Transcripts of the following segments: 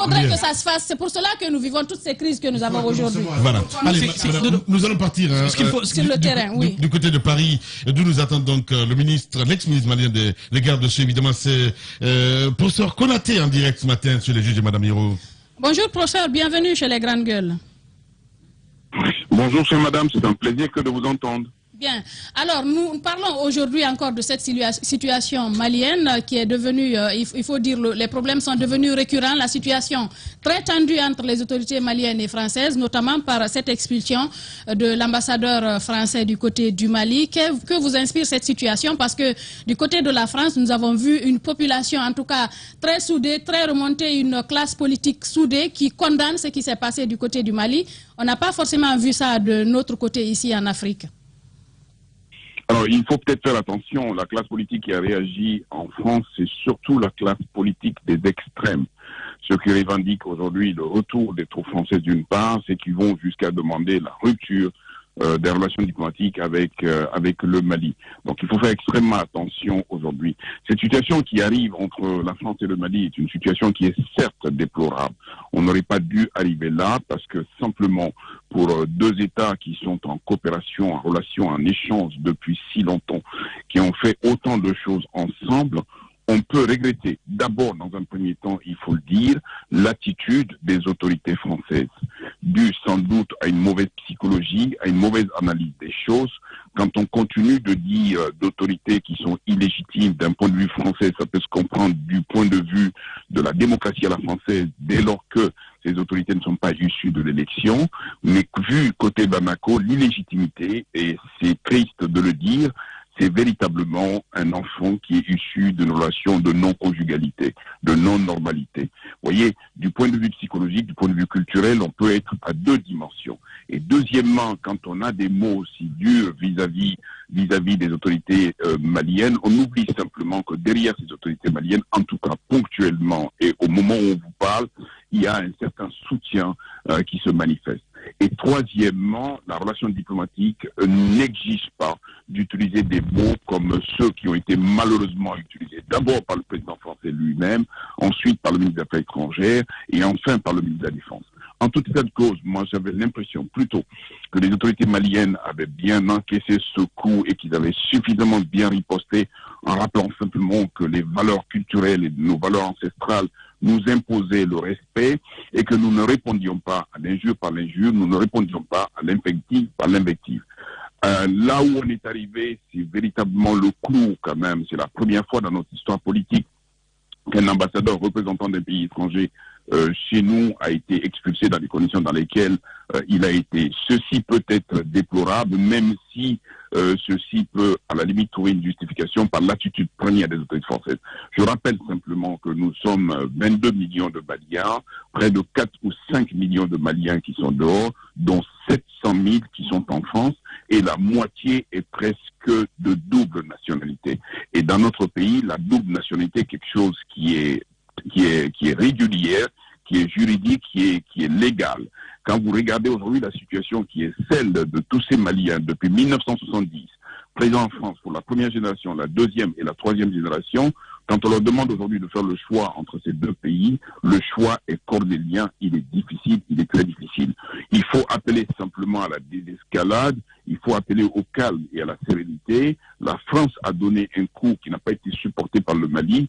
faudrait que ça se fasse. C'est pour cela que nous vivons toutes ces crises que nous avons aujourd'hui. Voilà. Allez, nous allons partir sur le terrain, oui. Du côté de Paris, d'où nous attend donc le ministre, l'ex-ministre malien des gardes sceaux, évidemment, c'est professeur Konaté en direct ce matin sur les juges de Madame Hiro. Bonjour professeur, bienvenue chez les Grandes Gueules. Bonjour chère madame, c'est un plaisir que de vous entendre. Bien. Alors, nous parlons aujourd'hui encore de cette situation malienne qui est devenue, il faut dire, les problèmes sont devenus récurrents. La situation très tendue entre les autorités maliennes et françaises, notamment par cette expulsion de l'ambassadeur français du côté du Mali. Que vous inspire cette situation? Parce que du côté de la France, nous avons vu une population, en tout cas, très soudée, très remontée, une classe politique soudée qui condamne ce qui s'est passé du côté du Mali. On n'a pas forcément vu ça de notre côté ici en Afrique. Alors, il faut peut-être faire attention. La classe politique qui a réagi en France, c'est surtout la classe politique des extrêmes. Ceux qui revendiquent aujourd'hui le retour des troupes françaises d'une part, c'est qui vont jusqu'à demander la rupture des relations diplomatiques avec le Mali. Donc il faut faire extrêmement attention aujourd'hui. Cette situation qui arrive entre la France et le Mali est une situation qui est certes déplorable. On n'aurait pas dû arriver là parce que simplement pour deux États qui sont en coopération, en relation, en échange depuis si longtemps, qui ont fait autant de choses ensemble, on peut regretter, d'abord, dans un premier temps, il faut le dire, l'attitude des autorités françaises, due sans doute à une mauvaise psychologie, à une mauvaise analyse des choses. Quand on continue de dire d'autorités qui sont illégitimes d'un point de vue français, ça peut se comprendre du point de vue de la démocratie à la française, dès lors que ces autorités ne sont pas issues de l'élection, mais vu côté Bamako, l'illégitimité, et c'est triste de le dire, c'est véritablement un enfant qui est issu d'une relation de non-conjugalité, de non-normalité. Vous voyez, du point de vue psychologique, du point de vue culturel, on peut être à deux dimensions. Et deuxièmement, quand on a des mots aussi durs vis-à-vis des autorités maliennes, on oublie simplement que derrière ces autorités maliennes, en tout cas ponctuellement et au moment où on vous parle, il y a un certain soutien qui se manifeste. Et troisièmement, la relation diplomatique n'exige pas d'utiliser des mots comme ceux qui ont été malheureusement utilisés d'abord par le président français lui-même, ensuite par le ministre des Affaires étrangères et enfin par le ministre de la Défense. En toute état de cause, moi j'avais l'impression plutôt que les autorités maliennes avaient bien encaissé ce coup et qu'ils avaient suffisamment bien riposté en rappelant simplement que les valeurs culturelles et nos valeurs ancestrales nous imposaient le respect et que nous ne répondions pas à l'injure par l'injure, nous ne répondions pas à l'invective par l'invective. Là où on est arrivé, c'est véritablement le clou quand même. C'est la première fois dans notre histoire politique qu'un ambassadeur représentant d'un pays étranger chez nous a été expulsé dans les conditions dans lesquelles il a été. Ceci peut être déplorable, même si ceci peut à la limite trouver une justification par l'attitude première des autorités françaises. Je rappelle simplement que nous sommes 22 millions de Maliens, près de 4 ou 5 millions de Maliens qui sont dehors, dont 700 000 qui sont en France, et la moitié est presque de double nationalité. Et dans notre pays, la double nationalité est quelque chose qui est régulière, qui est juridique, qui est légale. Quand vous regardez aujourd'hui la situation qui est celle de tous ces Maliens depuis 1970, présents en France pour la première génération, la deuxième et la troisième génération, quand on leur demande aujourd'hui de faire le choix entre ces deux pays, le choix est cornélien, il est difficile, il est très difficile. Il faut appeler simplement à la désescalade, il faut appeler au calme et à la sérénité. La France a donné un coup qui n'a pas été supporté par le Mali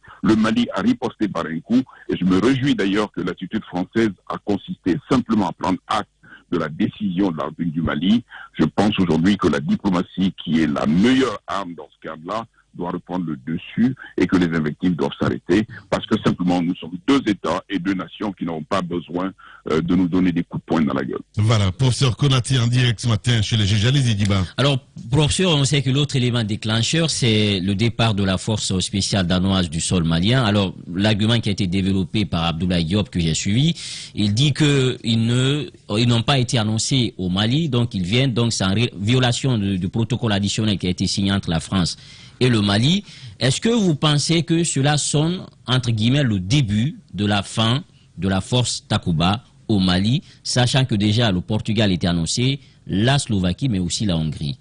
a riposté par un coup, et je me réjouis d'ailleurs que l'attitude française a consisté simplement à prendre acte de la décision de la République du Mali. Je pense aujourd'hui que la diplomatie, qui est la meilleure arme dans ce cadre-là, doit reprendre le dessus et que les invectives doivent s'arrêter parce que simplement nous sommes deux États et deux nations qui n'ont pas besoin de nous donner des coups de poing dans la gueule. Voilà, professeur Konaté en direct ce matin chez les juges. Allez-y, Diba. Alors, professeur, on sait que l'autre élément déclencheur, c'est le départ de la force spéciale danoise du sol malien. Alors, l'argument qui a été développé par Abdoulaye Diop, que j'ai suivi, il dit qu'ils n'ont pas été annoncés au Mali, donc ils viennent, donc c'est en violation du protocole additionnel qui a été signé entre la France et le Mali. Est-ce que vous pensez que cela sonne, entre guillemets, le début de la fin de la force Takuba au Mali, sachant que déjà le Portugal était annoncé, la Slovaquie, mais aussi la Hongrie?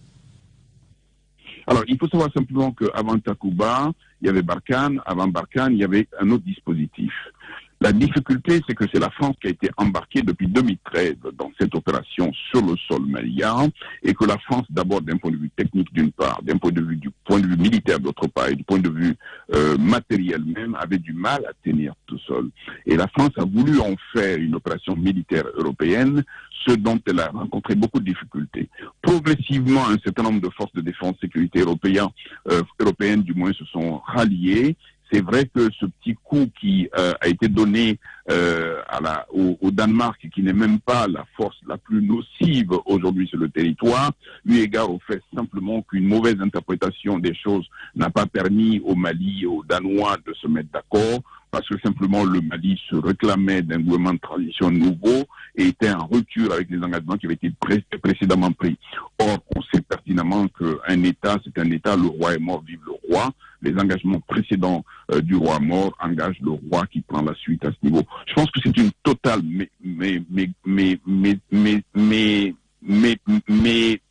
Alors, il faut savoir simplement qu'avant Takuba, il y avait Barkhane. Avant Barkhane, il y avait un autre dispositif. La difficulté, c'est que c'est la France qui a été embarquée depuis 2013 dans cette opération sur le sol malien, et que la France, d'abord d'un point de vue technique d'une part, d'un point de vue militaire d'autre part, et du point de vue matériel même, avait du mal à tenir tout seul. Et la France a voulu en faire une opération militaire européenne, ce dont elle a rencontré beaucoup de difficultés. Progressivement, un certain nombre de forces de défense et sécurité européennes du moins se sont ralliées. C'est vrai que ce petit coup qui a été donné au Danemark, qui n'est même pas la force la plus nocive aujourd'hui sur le territoire, eu égard au fait simplement qu'une mauvaise interprétation des choses n'a pas permis au Mali et aux Danois de se mettre d'accord, parce que simplement le Mali se réclamait d'un gouvernement de transition nouveau et était en rupture avec les engagements qui avaient été précédemment pris. Or, on sait pertinemment qu'un État, c'est un État, le roi est mort, vive le roi. Les engagements précédents du roi mort engagent le roi qui prend la suite à ce niveau. Je pense que c'est une totale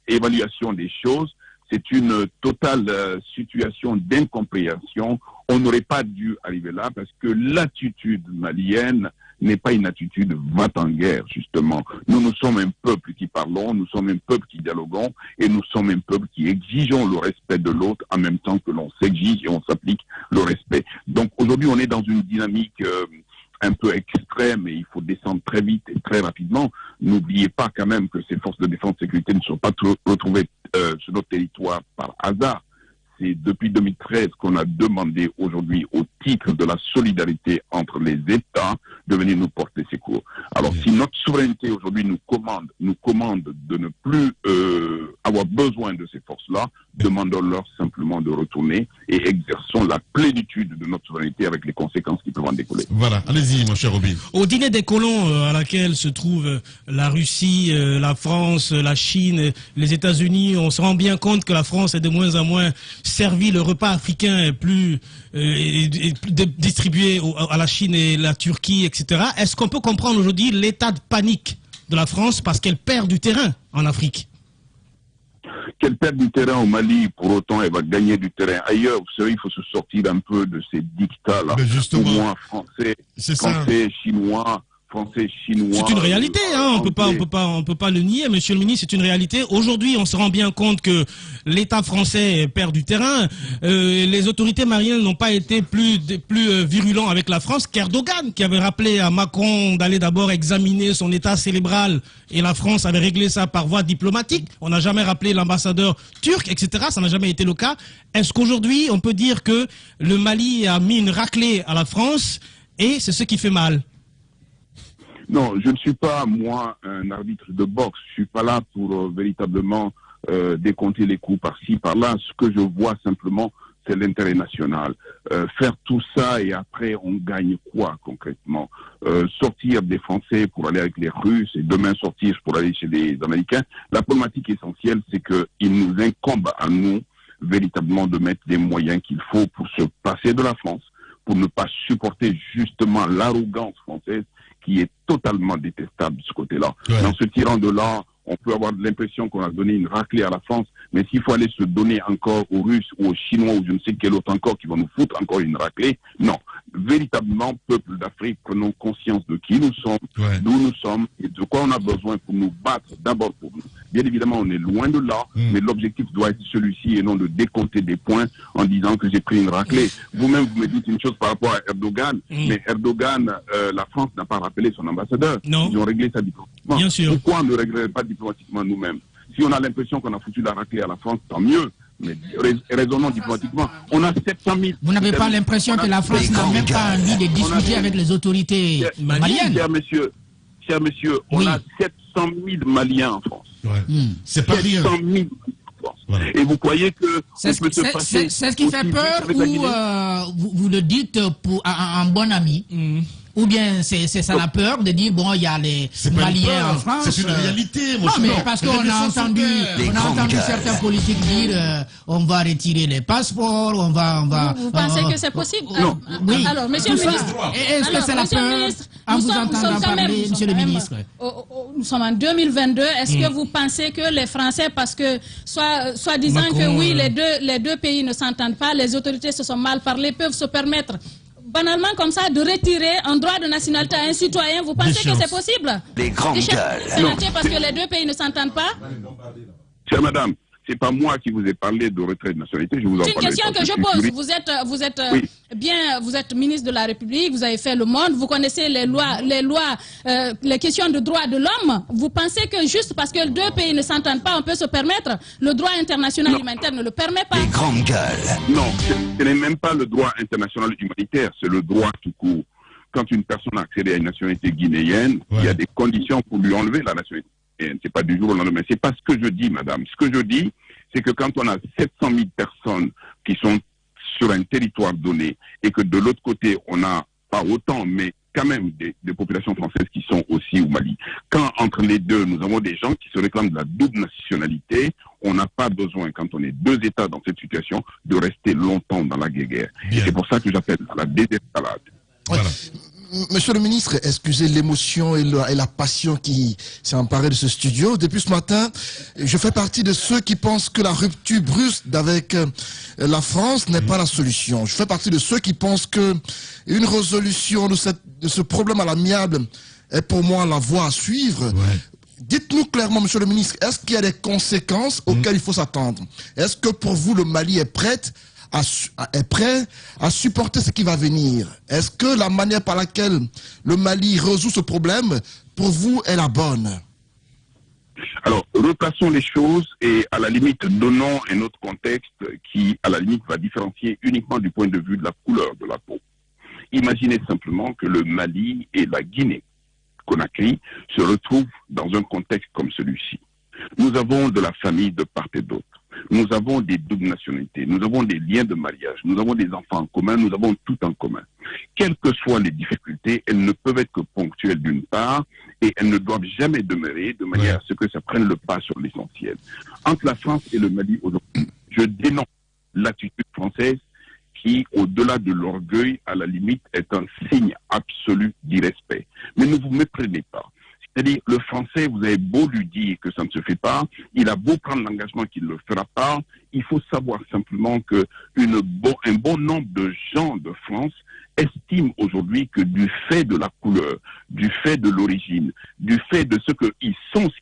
évaluation des choses. C'est une totale situation d'incompréhension. On n'aurait pas dû arriver là parce que l'attitude malienne n'est pas une attitude va-t-en-guerre, justement. Nous sommes un peuple qui parlons, nous sommes un peuple qui dialoguons et nous sommes un peuple qui exigeons le respect de l'autre en même temps que l'on s'exige et on s'applique le respect. Donc aujourd'hui, on est dans une dynamique un peu extrême et il faut descendre très vite et très rapidement. N'oubliez pas quand même que ces forces de défense et de sécurité ne sont pas retrouvées sur notre territoire par hasard. C'est depuis 2013 qu'on a demandé aujourd'hui, au titre de la solidarité entre les États, de venir nous porter secours. Alors, si notre souveraineté aujourd'hui nous commande de ne plus avoir besoin de ces forces-là, demandons-leur simplement de retourner et exerçons la plénitude de notre souveraineté avec les conséquences qui peuvent en découler. Voilà, allez-y, mon cher Robin. Au dîner des colons, à laquelle se trouvent la Russie, la France, la Chine, les États-Unis, on se rend bien compte que la France est de moins en moins servie. Le repas africain est plus distribué à la Chine et la Turquie, etc. Est-ce qu'on peut comprendre aujourd'hui l'état de panique de la France parce qu'elle perd du terrain en Afrique? Qu'elle perd du terrain au Mali, pour autant elle va gagner du terrain ailleurs. Vous savez, il faut se sortir un peu de ces dictats-là. Au moins français, chinois. C'est une réalité, hein. On peut pas le nier, monsieur le ministre, c'est une réalité. Aujourd'hui, on se rend bien compte que l'État français perd du terrain. Les autorités maliennes n'ont pas été plus virulents avec la France qu'Erdogan, qui avait rappelé à Macron d'aller d'abord examiner son état cérébral, et la France avait réglé ça par voie diplomatique. On n'a jamais rappelé l'ambassadeur turc, etc. Ça n'a jamais été le cas. Est-ce qu'aujourd'hui, on peut dire que le Mali a mis une raclée à la France et c'est ce qui fait mal? Non, je ne suis pas, moi, un arbitre de boxe. Je suis pas là pour véritablement décompter les coups par-ci, par-là. Ce que je vois simplement, c'est l'intérêt national. Faire tout ça et après, on gagne quoi concrètement? Sortir des Français pour aller avec les Russes et demain sortir pour aller chez les Américains. La problématique essentielle, c'est qu'il nous incombe à nous véritablement de mettre les moyens qu'il faut pour se passer de la France, pour ne pas supporter justement l'arrogance française qui est totalement détestable de ce côté-là. Ouais. En se tirant de là, on peut avoir l'impression qu'on a donné une raclée à la France, mais s'il faut aller se donner encore aux Russes ou aux Chinois ou je ne sais quel autre encore qui va nous foutre encore une raclée, non. Véritablement, peuple d'Afrique, prenons conscience de qui nous sommes, d'où nous sommes et de quoi on a besoin pour nous battre d'abord pour nous. Bien évidemment, on est loin de là, mais l'objectif doit être celui-ci et non de décompter des points en disant que j'ai pris une raclée. Vous-même, vous me dites une chose par rapport à Erdogan, mais Erdogan, la France n'a pas rappelé son ambassadeur. Non. Ils ont réglé ça diplomatiquement. Bien sûr. Pourquoi on ne réglerait pas diplomatiquement nous-mêmes? Si on a l'impression qu'on a foutu la raclée à la France, tant mieux. Mais raisonnons diplomatiquement. On a 700 000... Vous n'avez pas l'impression que la France n'a même pas envie de discuter avec les autorités maliennes? Cher monsieur, on a 700 000 Maliens en France. C'est pas rien. 700 000 en France. Et vous croyez que... C'est ce qui fait peur ou vous le dites en bon ami? Ou bien c'est ça la peur de dire, bon, il y a les Maliens en France. C'est une réalité, non, mais parce qu'on a entendu certains politiques dire on va retirer les passeports, on va... Vous pensez que c'est possible? Non. Oui. Alors, monsieur le ministre... Est-ce que c'est la peur en vous entendant parler, monsieur le ministre? Nous sommes en 2022. Est-ce que vous pensez que les Français, parce que soi-disant que oui, les deux pays ne s'entendent pas, les autorités se sont mal parlées, peuvent se permettre banalement comme ça, de retirer un droit de nationalité à un citoyen, vous pensez que c'est possible? Les grandes gueules. Parce que les deux pays ne s'entendent pas? Chère madame, c'est pas moi qui vous ai parlé de retrait de nationalité, je vous en parle. C'est une question que je pose. Vous êtes ministre de la République, vous avez fait le monde, vous connaissez les lois, les questions de droits de l'homme. Vous pensez que juste parce que deux pays ne s'entendent pas, on peut se permettre? Le droit international humanitaire ne le permet pas. Les grandes gueules. Non, ce n'est même pas le droit international humanitaire, c'est le droit tout court. Quand une personne a accédé à une nationalité guinéenne, il y a des conditions pour lui enlever la nationalité. C'est pas du jour au lendemain. C'est pas ce que je dis, madame. Ce que je dis, c'est que quand on a 700 000 personnes qui sont sur un territoire donné et que de l'autre côté, on n'a pas autant, mais quand même des populations françaises qui sont aussi au Mali. Quand entre les deux, nous avons des gens qui se réclament de la double nationalité, on n'a pas besoin, quand on est deux États dans cette situation, de rester longtemps dans la guerre. Et c'est pour ça que j'appelle à la désescalade. Voilà. Monsieur le ministre, excusez l'émotion et la passion qui s'est emparée de ce studio. Depuis ce matin, je fais partie de ceux qui pensent que la rupture brusque avec la France n'est pas la solution. Je fais partie de ceux qui pensent que une résolution de ce problème à l'amiable est pour moi la voie à suivre. Ouais. Dites-nous clairement, monsieur le ministre, est-ce qu'il y a des conséquences auxquelles il faut s'attendre? Est-ce que pour vous, le Mali est prêt à supporter ce qui va venir? Est-ce que la manière par laquelle le Mali résout ce problème, pour vous, est la bonne? Alors, replaçons les choses et à la limite, donnons un autre contexte qui, à la limite, va différencier uniquement du point de vue de la couleur de la peau. Imaginez simplement que le Mali et la Guinée-Conakry se retrouvent dans un contexte comme celui-ci. Nous avons de la famille de part et d'autre. Nous avons des doubles nationalités, nous avons des liens de mariage, nous avons des enfants en commun, nous avons tout en commun. Quelles que soient les difficultés, elles ne peuvent être que ponctuelles d'une part et elles ne doivent jamais demeurer de manière à ce que ça prenne le pas sur l'essentiel. Entre la France et le Mali aujourd'hui, je dénonce l'attitude française qui, au-delà de l'orgueil, à la limite, est un signe absolu d'irrespect. Mais ne vous méprenez pas. C'est-à-dire, le français, vous avez beau lui dire que ça ne se fait pas, il a beau prendre l'engagement qu'il ne le fera pas, il faut savoir simplement que un bon nombre de gens de France estiment aujourd'hui que du fait de la couleur, du fait de l'origine, du fait de ce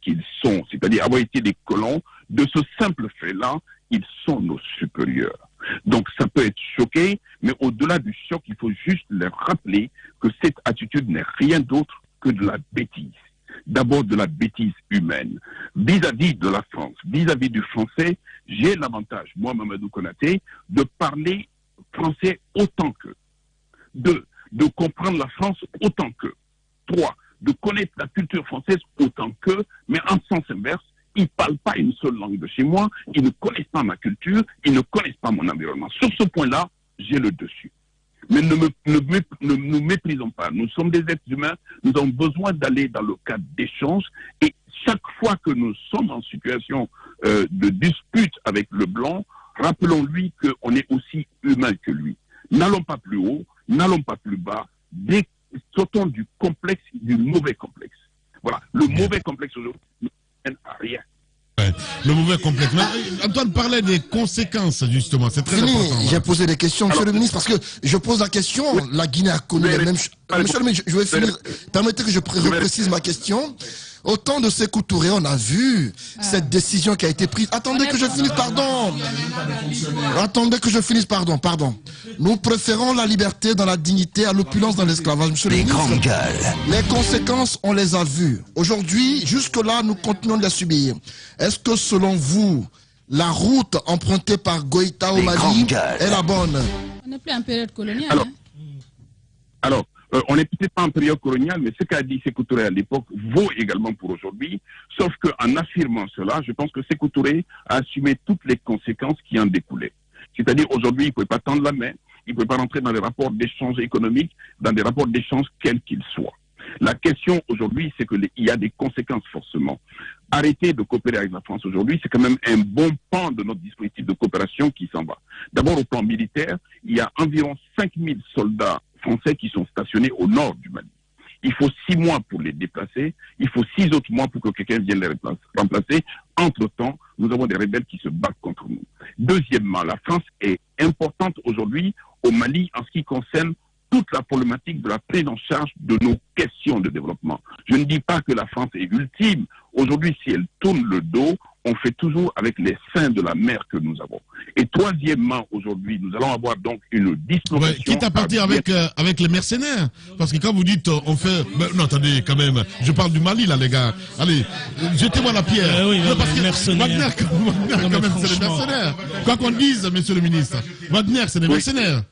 qu'ils sont, c'est-à-dire avoir été des colons, de ce simple fait-là, ils sont nos supérieurs. Donc ça peut être choqué, mais au-delà du choc, il faut juste leur rappeler que cette attitude n'est rien d'autre que de la bêtise. D'abord de la bêtise humaine. Vis-à-vis de la France, vis-à-vis du français, j'ai l'avantage, moi, Mamadou Konaté, de parler français autant qu'eux. 2, de comprendre la France autant qu'eux. 3, de connaître la culture française autant qu'eux, mais en sens inverse, ils ne parlent pas une seule langue de chez moi, ils ne connaissent pas ma culture, ils ne connaissent pas mon environnement. Sur ce point-là, j'ai le dessus. Mais ne nous méprisons pas. Nous sommes des êtres humains. Nous avons besoin d'aller dans le cadre d'échanges. Et chaque fois que nous sommes en situation de dispute avec le blanc, rappelons-lui qu'on est aussi humain que lui. N'allons pas plus haut, n'allons pas plus bas. Sortons du complexe, du mauvais complexe. Voilà. Le mauvais complexe aujourd'hui ne mène à rien. Ouais, le mauvais complexe. Antoine parlait des conséquences, justement. C'est très important. J'ai posé des questions, monsieur le ministre, parce que je pose la question. La Guinée a connu les mêmes choses. Monsieur le ministre, je vais finir. Permettez que je reprécise ma question. Au temps de Sékou Touré, on a vu cette décision qui a été prise. Attendez que je finisse, pardon. Attendez que je finisse, pardon. Nous préférons la liberté dans la dignité à l'opulence dans l'esclavage. Monsieur le ministre, les conséquences, on les a vues. Aujourd'hui, jusque-là, nous continuons de les subir. Est-ce que, selon vous, la route empruntée par Goïta au Mali est la bonne? On n'est plus en période coloniale. Alors, on n'est peut-être pas en période coloniale, mais ce qu'a dit Sékou Touré à l'époque vaut également pour aujourd'hui, sauf qu'en affirmant cela, je pense que Sékou Touré a assumé toutes les conséquences qui en découlaient. C'est-à-dire, aujourd'hui, il ne pouvait pas tendre la main, il ne pouvait pas rentrer dans des rapports d'échange économiques, dans des rapports d'échange quels qu'ils soient. La question aujourd'hui, c'est qu'il y a des conséquences forcément. Arrêter de coopérer avec la France aujourd'hui, c'est quand même un bon pan de notre dispositif de coopération qui s'en va. D'abord, au plan militaire, il y a environ 5000 soldats français qui sont stationnés au nord du Mali. Il faut 6 mois pour les déplacer, il faut 6 autres mois pour que quelqu'un vienne les remplacer. Entre-temps, nous avons des rebelles qui se battent contre nous. Deuxièmement, la France est importante aujourd'hui au Mali en ce qui concerne toute la problématique de la prise en charge de nos questions de développement. Je ne dis pas que la France est ultime. Aujourd'hui, si elle tourne le dos, on fait toujours avec les seins de la mer que nous avons. Et troisièmement, aujourd'hui, nous allons avoir donc une dislocation... Ouais, quitte à partir avec les mercenaires. Parce que quand vous dites, on fait... non, attendez, quand même. Je parle du Mali, là, les gars. Allez, jetez-moi la pierre. Oui, parce que mercenaires. Wagner, quand même, c'est les mercenaires. Quoi qu'on dise, monsieur le ministre, Wagner, c'est des mercenaires.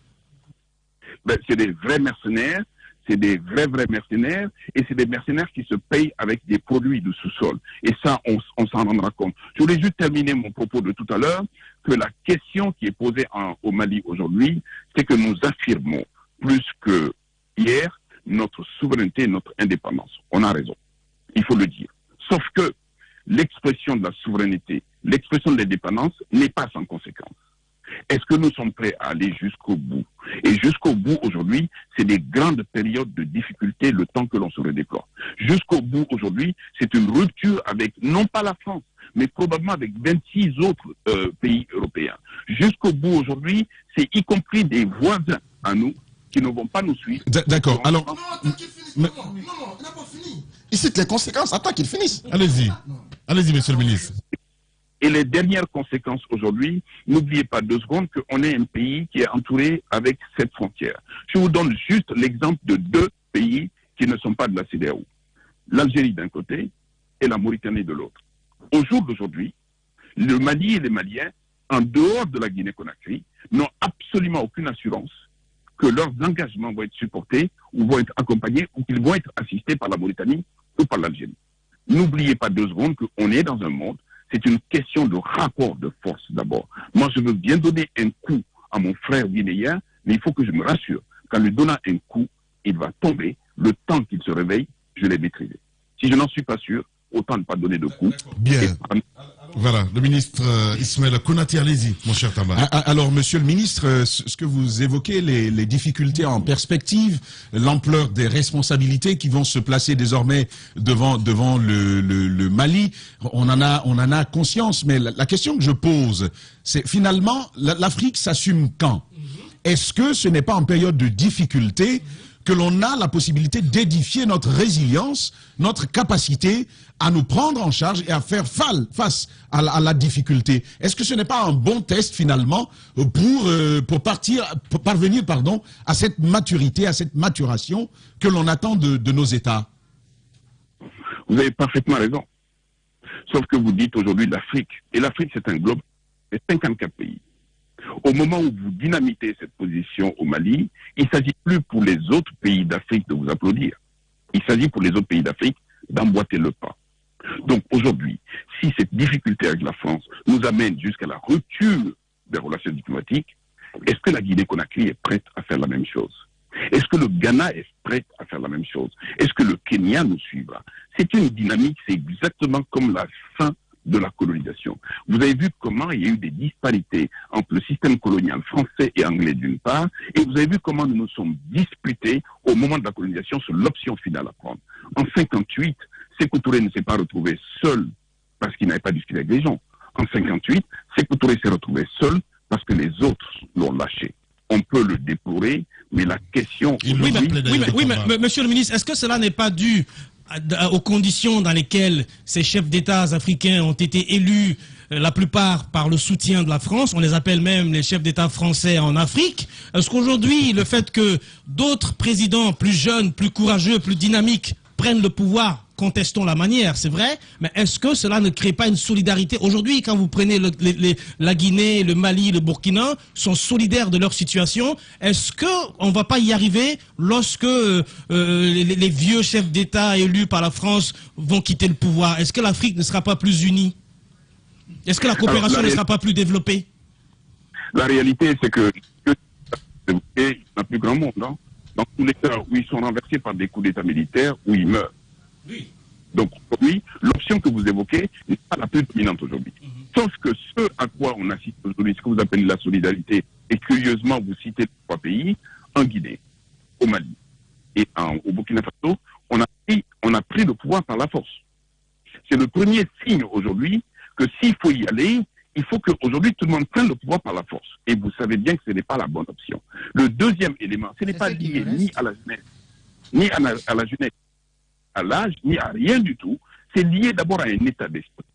Ben, c'est des vrais mercenaires. C'est des vrais mercenaires, et c'est des mercenaires qui se payent avec des produits du sous-sol. Et ça, on s'en rendra compte. Je voulais juste terminer mon propos de tout à l'heure, que la question qui est posée au Mali aujourd'hui, c'est que nous affirmons plus que hier notre souveraineté et notre indépendance. On a raison. Il faut le dire. Sauf que l'expression de la souveraineté, l'expression de l'indépendance n'est pas sans conséquence. Est-ce que nous sommes prêts à aller jusqu'au bout? Et jusqu'au bout, aujourd'hui, c'est des grandes périodes de difficulté le temps que l'on se redéploie. Jusqu'au bout, aujourd'hui, c'est une rupture avec, non pas la France, mais probablement avec 26 autres pays européens. Jusqu'au bout, aujourd'hui, c'est y compris des voisins à nous qui ne vont pas nous suivre. D'accord. Alors, Non, attends qu'il finisse. Non, il n'a pas fini. Ici, les conséquences, attends qu'il finisse. Allez-y. Allez-y, monsieur le ministre. Et les dernières conséquences aujourd'hui, n'oubliez pas 2 secondes qu'on est un pays qui est entouré avec cette frontière. Je vous donne juste l'exemple de 2 pays qui ne sont pas de la CEDEAO. L'Algérie d'un côté et la Mauritanie de l'autre. Au jour d'aujourd'hui, le Mali et les Maliens, en dehors de la Guinée-Conakry, n'ont absolument aucune assurance que leurs engagements vont être supportés ou vont être accompagnés ou qu'ils vont être assistés par la Mauritanie ou par l'Algérie. N'oubliez pas 2 secondes qu'on est dans un monde. C'est une question de rapport de force d'abord. Moi, je veux bien donner un coup à mon frère guinéen, mais il faut que je me rassure. Qu'en lui donnant un coup, il va tomber. Le temps qu'il se réveille, je l'ai maîtrisé. Si je n'en suis pas sûr, autant ne pas donner de coups. Bien. Voilà, le ministre Ismaël Konaté, allez-y, mon cher Tamba. Alors, monsieur le ministre, ce que vous évoquez, les difficultés en perspective, l'ampleur des responsabilités qui vont se placer désormais devant le Mali, on en a conscience. Mais la question que je pose, c'est finalement, l'Afrique s'assume quand? Est-ce que ce n'est pas en période de difficulté que l'on a la possibilité d'édifier notre résilience, notre capacité à nous prendre en charge et à faire face à la difficulté? Est-ce que ce n'est pas un bon test finalement pour parvenir à cette maturité, à cette maturation que l'on attend de nos États? Vous avez parfaitement raison. Sauf que vous dites aujourd'hui l'Afrique. Et l'Afrique, c'est un globe de 54 pays. Au moment où vous dynamitez cette position au Mali, il ne s'agit plus pour les autres pays d'Afrique de vous applaudir. Il s'agit pour les autres pays d'Afrique d'emboîter le pas. Donc aujourd'hui, si cette difficulté avec la France nous amène jusqu'à la rupture des relations diplomatiques, est-ce que la Guinée-Conakry est prête à faire la même chose? Est-ce que le Ghana est prêt à faire la même chose? Est-ce que le Kenya nous suivra? C'est une dynamique, c'est exactement comme la fin de la colonisation. Vous avez vu comment il y a eu des disparités entre le système colonial français et anglais d'une part, et vous avez vu comment nous nous sommes disputés au moment de la colonisation sur l'option finale à prendre. En 58, Sékou Touré ne s'est pas retrouvé seul parce qu'il n'avait pas discuté avec les gens. En 58, Sékou Touré s'est retrouvé seul parce que les autres l'ont lâché. On peut le déplorer, mais la question... Oui, mais monsieur le ministre, est-ce que cela n'est pas dû aux conditions dans lesquelles ces chefs d'État africains ont été élus, la plupart par le soutien de la France, on les appelle même les chefs d'État français en Afrique? Est-ce qu'aujourd'hui, le fait que d'autres présidents plus jeunes, plus courageux, plus dynamiques prennent le pouvoir, contestons la manière, c'est vrai, mais est-ce que cela ne crée pas une solidarité? Aujourd'hui, quand vous prenez la Guinée, le Mali, le Burkina, sont solidaires de leur situation. Est-ce qu'on ne va pas y arriver lorsque les vieux chefs d'État élus par la France vont quitter le pouvoir? Est-ce que l'Afrique ne sera pas plus unie? Est-ce que la coopération ne sera pas plus développée? La réalité, c'est que il n'y a plus grand monde. Hein? Dans tous les cas où ils sont renversés par des coups d'État militaires, où ils meurent. Oui. Donc, oui, l'option que vous évoquez n'est pas la plus dominante aujourd'hui. Sauf que ce à quoi on assiste aujourd'hui, ce que vous appelez la solidarité, et curieusement, vous citez 3 pays, en Guinée, au Mali et au Burkina Faso, on a pris le pouvoir par la force. C'est le premier signe aujourd'hui que s'il faut y aller, il faut qu'aujourd'hui tout le monde prenne le pouvoir par la force. Et vous savez bien que ce n'est pas la bonne option. Le deuxième élément, ce n'est pas lié ni à la jeunesse, ni à la jeunesse, à l'âge, ni à rien du tout. C'est lié d'abord à un état d'esprit.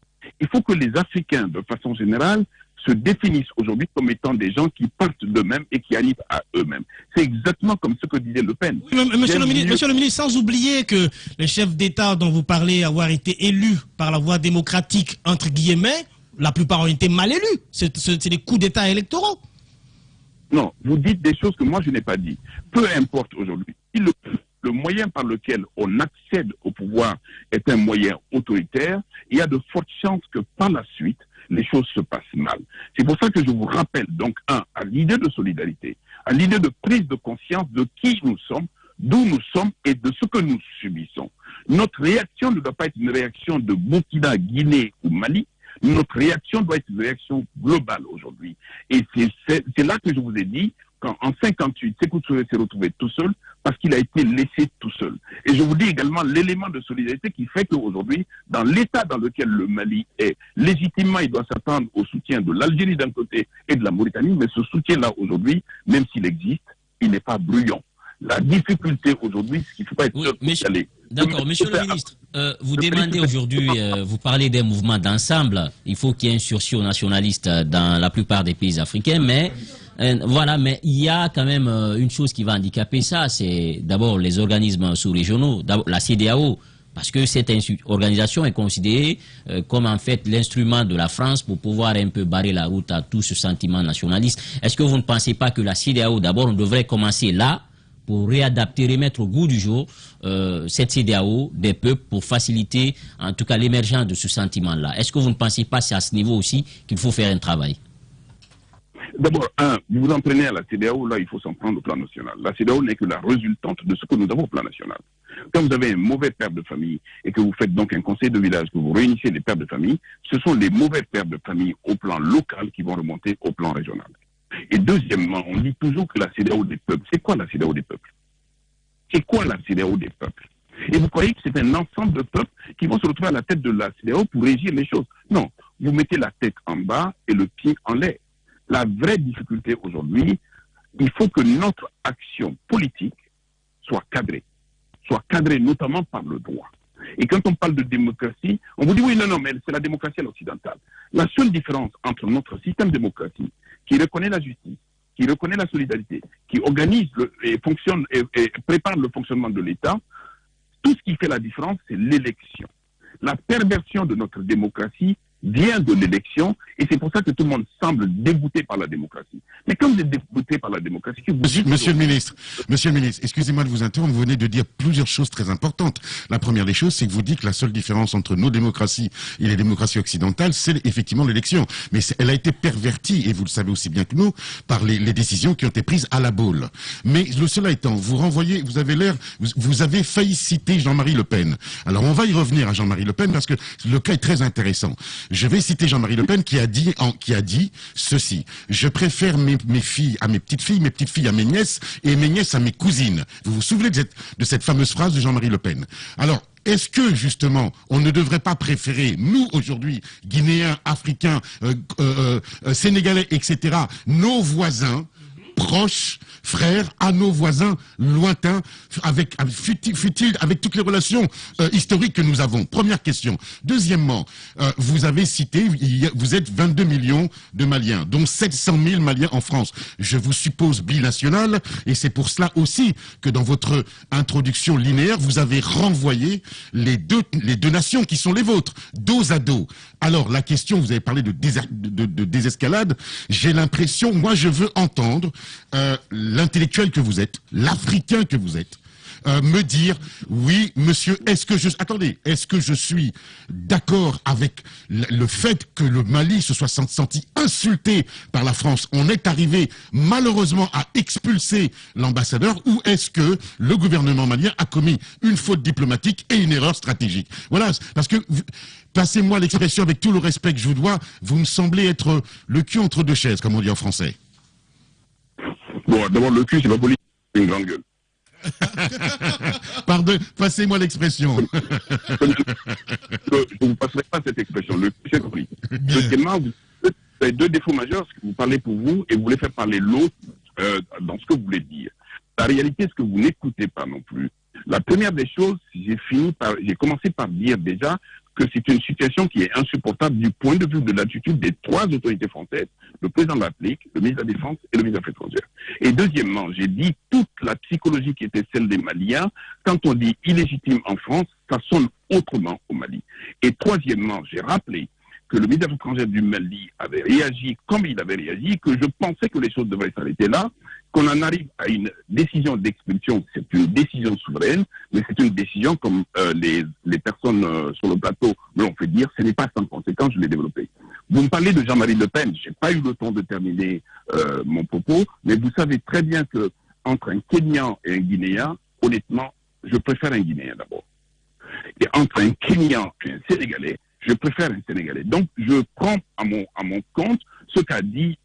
Il faut que les Africains, de façon générale, se définissent aujourd'hui comme étant des gens qui partent d'eux-mêmes et qui arrivent à eux-mêmes. C'est exactement comme ce que disait Le Pen. Oui, monsieur le ministre, sans oublier que les chefs d'État dont vous parlez avoir été élus par la voie démocratique, entre guillemets, la plupart ont été mal élus. C'est des coups d'État électoraux. Non, vous dites des choses que moi je n'ai pas dit. Peu importe aujourd'hui. Si le moyen par lequel on accède au pouvoir est un moyen autoritaire, il y a de fortes chances que par la suite, les choses se passent mal. C'est pour ça que je vous rappelle donc, à l'idée de solidarité, à l'idée de prise de conscience de qui nous sommes, d'où nous sommes et de ce que nous subissons. Notre réaction ne doit pas être une réaction de Burkina, Guinée ou Mali. Notre réaction doit être une réaction globale aujourd'hui. Et c'est là que je vous ai dit qu'en 58, Sékou Touré s'est retrouvé tout seul parce qu'il a été laissé tout seul. Et je vous dis également l'élément de solidarité qui fait qu'aujourd'hui, dans l'état dans lequel le Mali est, légitimement, il doit s'attendre au soutien de l'Algérie d'un côté et de la Mauritanie, mais ce soutien-là aujourd'hui, même s'il existe, il n'est pas brillant. La difficulté aujourd'hui, c'est qu'il ne faut pas être D'accord, monsieur le ministre, vous demandez aujourd'hui, vous parlez des mouvements d'ensemble, il faut qu'il y ait un sursaut nationaliste dans la plupart des pays africains, mais voilà, mais il y a quand même une chose qui va handicaper ça, c'est d'abord les organismes sous-régionaux, la CEDEAO, parce que cette organisation est considérée comme en fait l'instrument de la France pour pouvoir un peu barrer la route à tout ce sentiment nationaliste. Est-ce que vous ne pensez pas que la CEDEAO, d'abord, on devrait commencer là, pour réadapter, remettre au goût du jour cette CEDEAO des peuples pour faciliter en tout cas l'émergence de ce sentiment-là. Est-ce que vous ne pensez pas c'est à ce niveau aussi qu'il faut faire un travail? D'abord, vous vous en prenez à la CEDEAO, là il faut s'en prendre au plan national. La CEDEAO n'est que la résultante de ce que nous avons au plan national. Quand vous avez un mauvais père de famille et que vous faites donc un conseil de village, que vous réunissez les pères de famille, ce sont les mauvais pères de famille au plan local qui vont remonter au plan régional. Et deuxièmement, on dit toujours que la CEDEAO des peuples. C'est quoi la CEDEAO des peuples? C'est quoi la CEDEAO des peuples? Et vous croyez que c'est un ensemble de peuples qui vont se retrouver à la tête de la CEDEAO pour régir les choses? Non, vous mettez la tête en bas et le pied en l'air. La vraie difficulté aujourd'hui, il faut que notre action politique soit cadrée notamment par le droit. Et quand on parle de démocratie, on vous dit oui, non, mais c'est la démocratie à l'occidentale. La seule différence entre notre système démocratique, qui reconnaît la justice, qui reconnaît la solidarité, qui organise et fonctionne et prépare le fonctionnement de l'État, tout ce qui fait la différence, c'est l'élection. La perversion de notre démocratie vient de l'élection et c'est pour ça que tout le monde semble dégoûté par la démocratie. Mais quand vous êtes dégoûté par la démocratie... Monsieur le ministre, excusez-moi de vous interrompre, vous venez de dire plusieurs choses très importantes. La première des choses, c'est que vous dites que la seule différence entre nos démocraties et les démocraties occidentales, c'est effectivement l'élection. Mais elle a été pervertie, et vous le savez aussi bien que nous, par les décisions qui ont été prises à la boule. Mais cela étant, vous avez failli citer Jean-Marie Le Pen. Alors on va y revenir à Jean-Marie Le Pen parce que le cas est très intéressant. Je vais citer Jean-Marie Le Pen qui a dit ceci: je préfère mes filles à mes petites filles à mes nièces et mes nièces à mes cousines. Vous vous souvenez de cette fameuse phrase de Jean-Marie Le Pen? Alors, est-ce que, justement, on ne devrait pas préférer, nous, aujourd'hui, Guinéens, Africains, Sénégalais, etc., nos voisins proches, frères, à nos voisins lointains, avec toutes les relations historiques que nous avons? Première question. Deuxièmement, vous avez cité, vous êtes 22 millions de Maliens, dont 700 000 Maliens en France. Je vous suppose binational, et c'est pour cela aussi que dans votre introduction linéaire, vous avez renvoyé les deux nations qui sont les vôtres, dos à dos. Alors, la question, vous avez parlé de désescalade, j'ai l'impression, moi je veux entendre l'intellectuel que vous êtes, l'Africain que vous êtes, me dire, oui, monsieur, est-ce que je suis d'accord avec le fait que le Mali se soit senti insulté par la France? On est arrivé, malheureusement, à expulser l'ambassadeur, ou est-ce que le gouvernement malien a commis une faute diplomatique et une erreur stratégique? Voilà, parce que, passez-moi l'expression avec tout le respect que je vous dois, vous me semblez être le cul entre deux chaises, comme on dit en français. Bon, d'abord, le cul, c'est pas politique, c'est une grande gueule. Pardon, passez-moi l'expression. Je ne vous passerai pas cette expression. Le cul, c'est politique. Deuxièmement, Vous avez deux défauts majeurs, c'est que vous parlez pour vous et vous voulez faire parler l'autre dans ce que vous voulez dire. La réalité, c'est que vous n'écoutez pas non plus. La première des choses, j'ai commencé par dire déjà que c'est une situation qui est insupportable du point de vue de l'attitude des trois autorités françaises, le président de la République, le ministre de la Défense et le ministre des Affaires étrangères. Et deuxièmement, j'ai dit toute la psychologie qui était celle des Maliens, quand on dit illégitime en France, ça sonne autrement au Mali. Et troisièmement, j'ai rappelé que le ministre des Affaires étrangères du Mali avait réagi comme il avait réagi, que je pensais que les choses devraient s'arrêter là, qu'on en arrive à une décision d'expulsion, c'est une décision souveraine, mais c'est une décision comme les personnes sur le plateau me l'ont fait dire, ce n'est pas sans conséquence, je l'ai développé. Vous me parlez de Jean-Marie Le Pen, je n'ai pas eu le temps de terminer mon propos, mais vous savez très bien que entre un Kenyan et un Guinéen, honnêtement, je préfère un Guinéen d'abord. Et entre un Kenyan et un Sénégalais, je préfère un Sénégalais. Donc, je prends à mon compte ce qu'a dit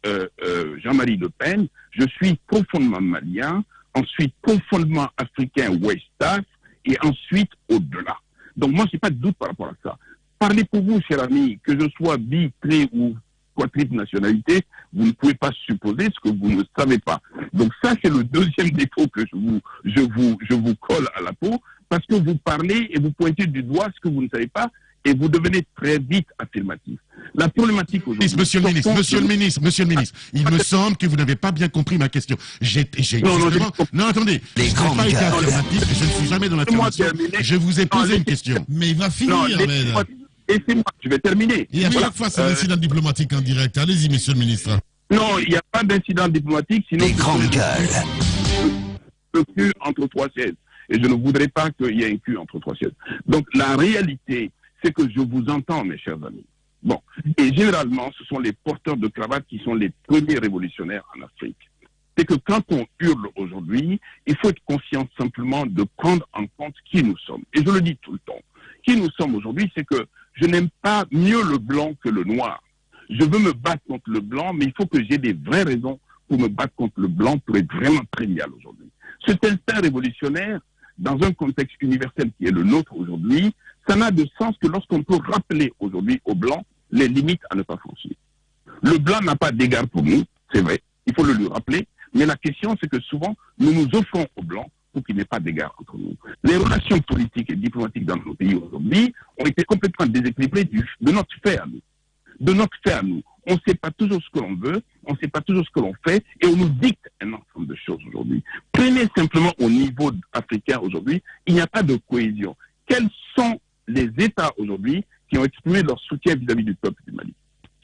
Jean-Marie Le Pen. Je suis profondément malien, ensuite profondément africain West-Af, et ensuite au-delà. Donc, moi, je n'ai pas de doute par rapport à ça. Parlez pour vous, cher ami, que je sois bi, tri ou quadruple nationalité, vous ne pouvez pas supposer ce que vous ne savez pas. Donc, ça, c'est le deuxième défaut que je vous colle à la peau, parce que vous parlez et vous pointez du doigt ce que vous ne savez pas, et vous devenez très vite affirmatif. La problématique aujourd'hui... Monsieur le ministre, il me semble que vous n'avez pas bien compris ma question. Non, attendez. Je n'ai pas été affirmatif, je ne suis jamais dans l'affirmation. Je vous ai posé une question. Mais il va finir, laissez-moi, je vais terminer. Et à chaque fois, c'est un incident diplomatique en direct. Allez-y, monsieur le ministre. Non, il n'y a pas d'incident diplomatique, sinon... Les grandes gueules. Le cul entre trois sièges. Et je ne voudrais pas qu'il y ait un cul entre trois sièges. Donc, la réalité, c'est que je vous entends, mes chers amis. Bon. Et généralement, ce sont les porteurs de cravates qui sont les premiers révolutionnaires en Afrique. C'est que quand on hurle aujourd'hui, il faut être conscient simplement de prendre en compte qui nous sommes. Et je le dis tout le temps. Qui nous sommes aujourd'hui, c'est que je n'aime pas mieux le blanc que le noir. Je veux me battre contre le blanc, mais il faut que j'ai des vraies raisons pour me battre contre le blanc pour être vraiment trivial aujourd'hui. Cet instinct révolutionnaire, dans un contexte universel qui est le nôtre aujourd'hui, ça n'a de sens que lorsqu'on peut rappeler aujourd'hui aux Blancs les limites à ne pas franchir. Le Blanc n'a pas d'égard pour nous, c'est vrai, il faut le lui rappeler, mais la question c'est que souvent, nous nous offrons aux Blancs pour qu'il n'y ait pas d'égard entre nous. Les relations politiques et diplomatiques dans nos pays aujourd'hui ont été complètement déséquilibrées de notre fait à nous. De notre fait à nous. On ne sait pas toujours ce que l'on veut, on ne sait pas toujours ce que l'on fait, et on nous dicte un ensemble de choses aujourd'hui. Prenez simplement au niveau africain aujourd'hui, il n'y a pas de cohésion. Quels sont les États aujourd'hui qui ont exprimé leur soutien vis-à-vis du peuple du Mali?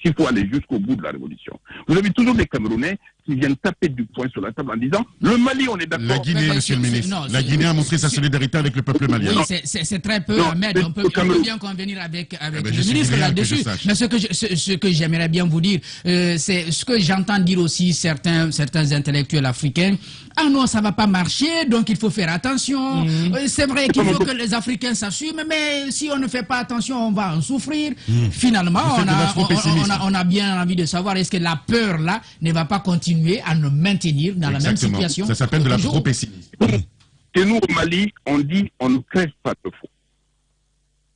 S'il faut aller jusqu'au bout de la révolution. Vous avez toujours des Camerounais qui viennent taper du poing sur la table en disant le Mali, on est d'accord. La Guinée, monsieur le ministre, la Guinée a montré sa solidarité avec le peuple malien. Oui, c'est très peu, Ahmed. On peut bien convenir avec le ministre là-dessus. Mais ce que j'aimerais bien vous dire, c'est ce que j'entends dire aussi certains intellectuels africains. Ah non, ça va pas marcher, donc il faut faire attention. C'est vrai qu'il faut que les Africains s'assument, mais si on ne fait pas attention, on va en souffrir. Finalement, on a bien envie de savoir est-ce que la peur là ne va pas continuer à nous maintenir dans la même situation. Ça s'appelle de la pro-pessimisme. Et nous, au Mali, on dit on ne crève pas de foi.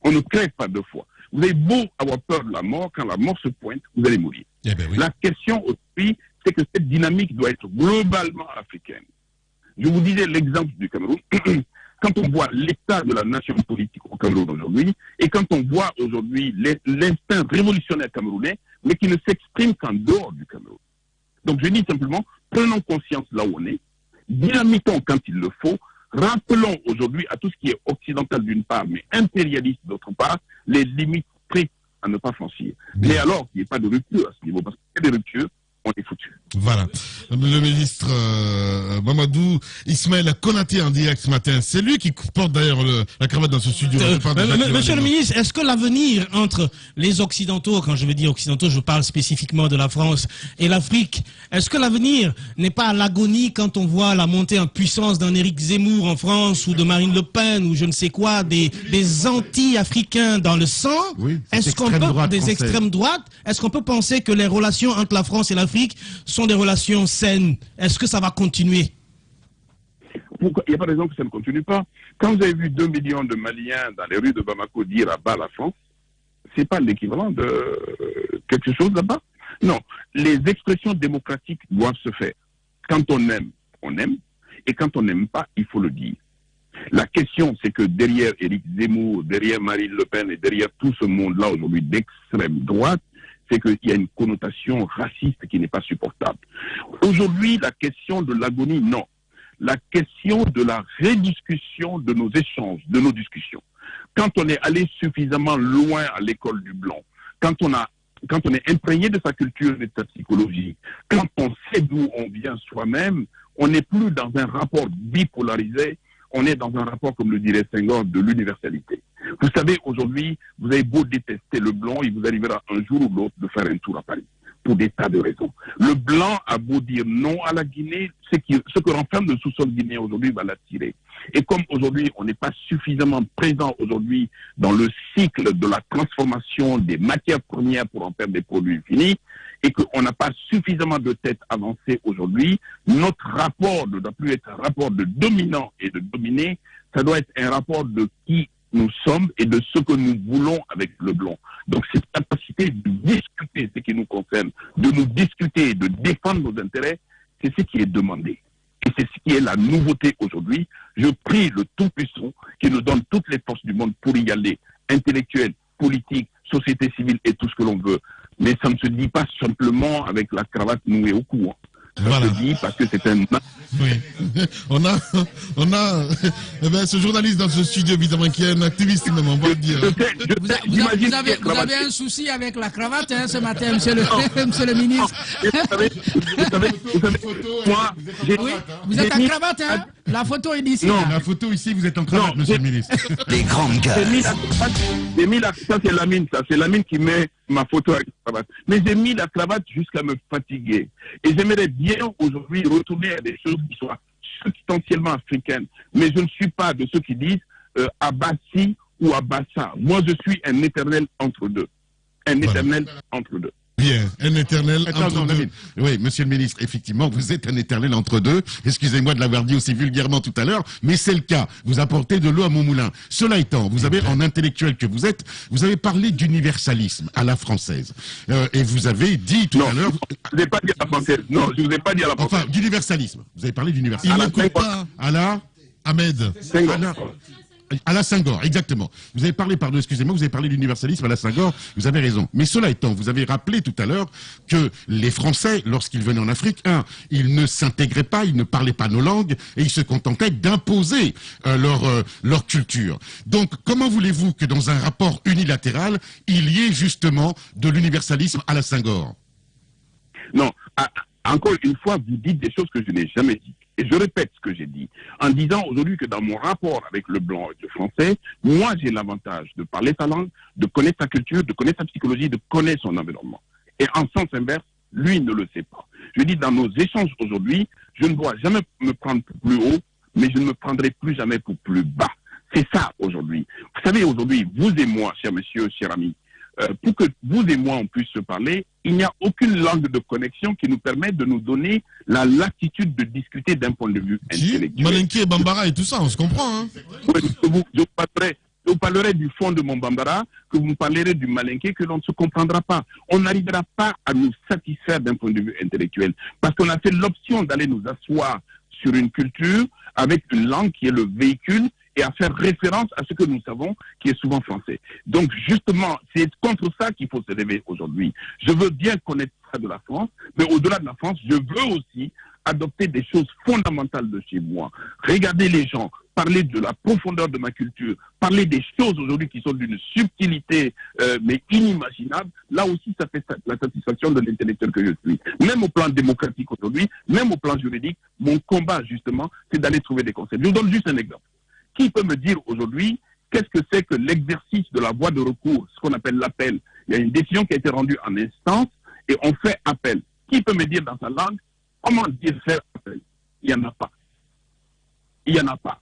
On ne crève pas de foi. Vous avez beau avoir peur de la mort, quand la mort se pointe, vous allez mourir. Eh ben oui. La question aussi, c'est que cette dynamique doit être globalement africaine. Je vous disais l'exemple du Cameroun. Quand on voit l'état de la nation politique au Cameroun aujourd'hui, et quand on voit aujourd'hui l'instinct révolutionnaire camerounais, mais qui ne s'exprime qu'en dehors du Cameroun. Donc je dis simplement, prenons conscience là où on est, dynamitons quand il le faut, rappelons aujourd'hui à tout ce qui est occidental d'une part, mais impérialiste d'autre part, les limites strictes à ne pas franchir. Bien. Mais alors qu'il n'y ait pas de rupture à ce niveau, parce qu'il y a des ruptures, on est foutu. Voilà. Le ministre Mamadou Ismaël Konaté en direct ce matin. C'est lui qui porte d'ailleurs la cravate dans ce studio. Monsieur le ministre, est-ce que l'avenir entre les Occidentaux, quand je veux dire Occidentaux, je parle spécifiquement de la France et l'Afrique, est-ce que l'avenir n'est pas à l'agonie quand on voit la montée en puissance d'un Éric Zemmour en France ou de Marine Le Pen ou je ne sais quoi, des anti-africains dans le sang? Oui, est-ce qu'on peut, des extrêmes droites, est-ce qu'on peut penser que les relations entre la France et l'Afrique sont des relations saines? Est-ce que ça va continuer? Pourquoi? Il n'y a pas de raison que ça ne continue pas. Quand vous avez vu 2 millions de Maliens dans les rues de Bamako dire à bas la France, c'est pas l'équivalent de quelque chose là-bas. Non, les expressions démocratiques doivent se faire. Quand on aime, on aime. Et quand on n'aime pas, il faut le dire. La question, c'est que derrière Éric Zemmour, derrière Marine Le Pen et derrière tout ce monde-là aujourd'hui d'extrême droite, c'est qu'il y a une connotation raciste qui n'est pas supportable. Aujourd'hui, la question de l'agonie, non. La question de la rediscussion de nos échanges, de nos discussions. Quand on est allé suffisamment loin à l'école du blanc, quand on est imprégné de sa culture et de sa psychologie, quand on sait d'où on vient soi-même, on n'est plus dans un rapport bipolarisé, on est dans un rapport, comme le dirait Senghor, de l'universalité. Vous savez, aujourd'hui, vous avez beau détester le blanc, il vous arrivera un jour ou l'autre de faire un tour à Paris, pour des tas de raisons. Le blanc a beau dire non à la Guinée, ce que renferme le sous-sol guinéen aujourd'hui va l'attirer. Et comme aujourd'hui, on n'est pas suffisamment présent aujourd'hui dans le cycle de la transformation des matières premières pour en faire des produits finis, et qu'on n'a pas suffisamment de tête avancée aujourd'hui, notre rapport ne doit plus être un rapport de dominant et de dominé, ça doit être un rapport de qui nous sommes et de ce que nous voulons avec le blanc. Donc cette capacité de discuter ce qui nous concerne, de nous discuter, de défendre nos intérêts, c'est ce qui est demandé. Et c'est ce qui est la nouveauté aujourd'hui. Je prie le Tout-Puissant qui nous donne toutes les forces du monde pour y aller, intellectuels, politiques, société civile et tout ce que l'on veut. Mais ça ne se dit pas simplement avec la cravate nouée au cou. Ça se dit parce que c'est un... Oui. On a eh ben, ce journaliste dans ce studio, évidemment, qui est un activiste, même, on va le dire. Vous avez un souci avec la cravate, hein, ce matin, monsieur le ministre. Vous savez, moi, oui, vous êtes en cravate, hein? La photo est d'ici. Non, la photo ici, vous êtes en cravate, monsieur le ministre. Les grandes gueules. Ça, c'est Lamine, ça. C'est Lamine qui met ma photo avec la cravate. Mais j'ai mis la cravate jusqu'à me fatiguer. Et j'aimerais bien aujourd'hui retourner à des choses qui soient substantiellement africaines. Mais je ne suis pas de ceux qui disent Abbassi ou Abbassa. Moi, je suis un éternel entre deux. Un éternel entre deux. Bien, un éternel entre deux. Oui, monsieur le ministre, effectivement, vous êtes un éternel entre deux. Excusez-moi de l'avoir dit aussi vulgairement tout à l'heure, mais c'est le cas. Vous apportez de l'eau à mon moulin. Cela étant, vous avez, en intellectuel que vous êtes, vous avez parlé d'universalisme à la française. Et vous avez dit tout à l'heure... Je ne vous ai pas dit à la française. Non, je ne vous ai pas dit à la française. Enfin, d'universalisme. Vous avez parlé d'universalisme. Il n'écoute pas. À la... Ahmed. À la Senghor, exactement. Vous avez parlé, pardon, excusez-moi, vous avez parlé d'universalisme à la Senghor, vous avez raison. Mais cela étant, vous avez rappelé tout à l'heure que les Français, lorsqu'ils venaient en Afrique, ils ne s'intégraient pas, ils ne parlaient pas nos langues, et ils se contentaient d'imposer leur culture. Donc, comment voulez-vous que dans un rapport unilatéral, il y ait justement de l'universalisme à la Senghor? Non, encore une fois, vous dites des choses que je n'ai jamais dites. Et je répète ce que j'ai dit, en disant aujourd'hui que dans mon rapport avec le blanc et le français, moi j'ai l'avantage de parler sa langue, de connaître sa culture, de connaître sa psychologie, de connaître son environnement. Et en sens inverse, lui ne le sait pas. Je dis, dans nos échanges aujourd'hui, je ne dois jamais me prendre pour plus haut, mais je ne me prendrai plus jamais pour plus bas. C'est ça aujourd'hui. Vous savez, aujourd'hui, vous et moi, cher monsieur, cher ami, pour que vous et moi on puisse se parler, il n'y a aucune langue de connexion qui nous permet de nous donner la latitude de discuter d'un point de vue intellectuel. Malinké et Bambara et tout ça, on se comprend. Hein. Je vous parlerai du fond de mon Bambara, que vous me parlerez du Malinké, que l'on ne se comprendra pas. On n'arrivera pas à nous satisfaire d'un point de vue intellectuel, parce qu'on a fait l'option d'aller nous asseoir sur une culture avec une langue qui est le véhicule et à faire référence à ce que nous savons, qui est souvent français. Donc justement, c'est contre ça qu'il faut se lever aujourd'hui. Je veux bien connaître ça de la France, mais au-delà de la France, je veux aussi adopter des choses fondamentales de chez moi. Regarder les gens, parler de la profondeur de ma culture, parler des choses aujourd'hui qui sont d'une subtilité mais inimaginable, là aussi ça fait la satisfaction de l'intellectuel que je suis. Même au plan démocratique aujourd'hui, même au plan juridique, mon combat justement, c'est d'aller trouver des concepts. Je vous donne juste un exemple. Qui peut me dire aujourd'hui qu'est-ce que c'est que l'exercice de la voie de recours, ce qu'on appelle l'appel? Il y a une décision qui a été rendue en instance et on fait appel. Qui peut me dire dans sa langue comment dire faire appel? Il n'y en a pas. Il n'y en a pas.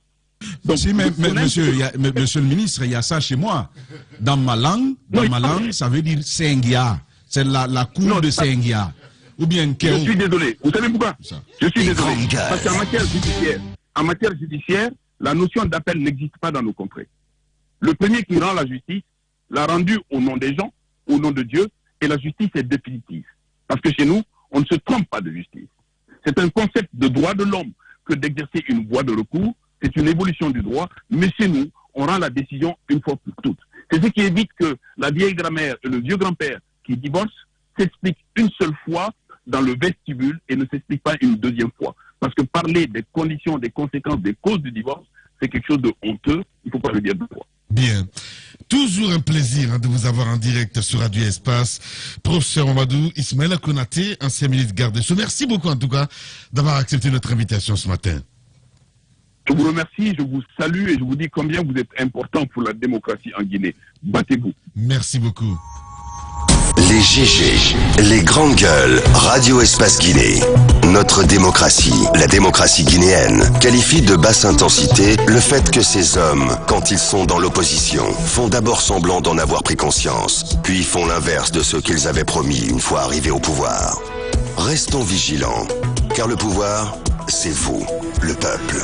Donc, si, monsieur le ministre, il y a ça chez moi. Dans ma langue, ça veut dire Senghia. C'est la cour de Senghia. Ou bien Je suis désolé. Vous savez pourquoi? Je suis désolé. Parce qu'en matière judiciaire, la notion d'appel n'existe pas dans nos contrées. Le premier qui rend la justice l'a rendue au nom des gens, au nom de Dieu, et la justice est définitive. Parce que chez nous, on ne se trompe pas de justice. C'est un concept de droit de l'homme que d'exercer une voie de recours. C'est une évolution du droit, mais chez nous, on rend la décision une fois pour toutes. C'est ce qui évite que la vieille grand-mère et le vieux grand-père qui divorcent s'expliquent une seule fois dans le vestibule et ne s'expliquent pas une deuxième fois. Parce que parler des conditions, des conséquences, des causes du divorce, c'est quelque chose de honteux. Il ne faut pas le dire deux fois. Bien. Toujours un plaisir de vous avoir en direct sur Radio Espace. Professeur Mamadou Ismaïla Konaté, ancien ministre garde des Sceaux. Merci beaucoup en tout cas d'avoir accepté notre invitation ce matin. Je vous remercie, je vous salue et je vous dis combien vous êtes important pour la démocratie en Guinée. Battez-vous. Merci beaucoup. Les GG, les grandes gueules, Radio Espace Guinée. Notre démocratie, la démocratie guinéenne, qualifie de basse intensité le fait que ces hommes, quand ils sont dans l'opposition, font d'abord semblant d'en avoir pris conscience, puis font l'inverse de ce qu'ils avaient promis une fois arrivés au pouvoir. Restons vigilants, car le pouvoir, c'est vous, le peuple.